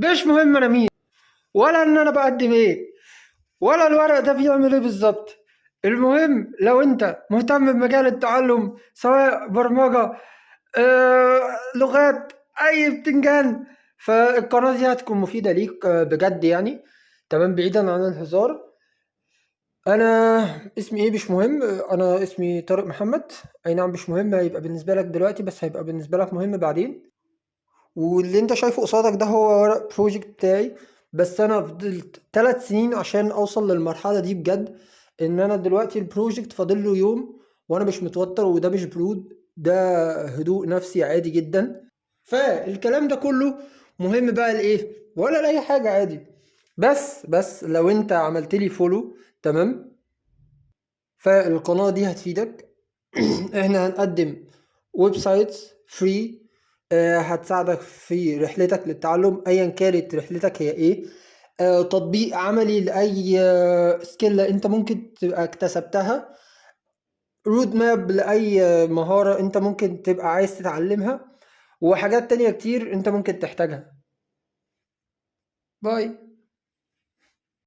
مش مهم انا مين، ولا ان انا بقدم ايه، ولا الورق ده بيعمل ايه بالظبط. المهم لو انت مهتم بمجال التعلم، سواء برمجة، لغات، اي بتنجان، فالقناة دي هتكون مفيدة ليك بجد يعني. تمام، بعيدا عن الهزار. انا اسمي ايه مش مهم، انا اسمي طارق محمد. اي نعم مش مهم هيبقى بالنسبة لك دلوقتي، بس هيبقى بالنسبة لك مهم بعدين. واللي انت شايفه قصادك ده هو ورق بروجكت بتاعي. بس انا فضلت 3 سنين عشان اوصل للمرحلة دي بجد. ان انا دلوقتي البروجكت فاضل له يوم، وانا مش متوتر، وده مش برود، ده هدوء نفسي عادي جدا. فالكلام ده كله مهم بقى لايه ولا لاي حاجة، عادي. بس لو انت عملت لي فولو، تمام، فالقناة دي هتفيدك. احنا هنقدم ويب سايتس فري، هتساعدك في رحلتك للتعلم ايا كانت رحلتك هي ايه. تطبيق عملي لاي سكيل انت ممكن تبقى اكتسبتها. رود ماب لاي مهارة انت ممكن تبقى عايز تتعلمها. وحاجات تانية كتير انت ممكن تحتاجها. باي.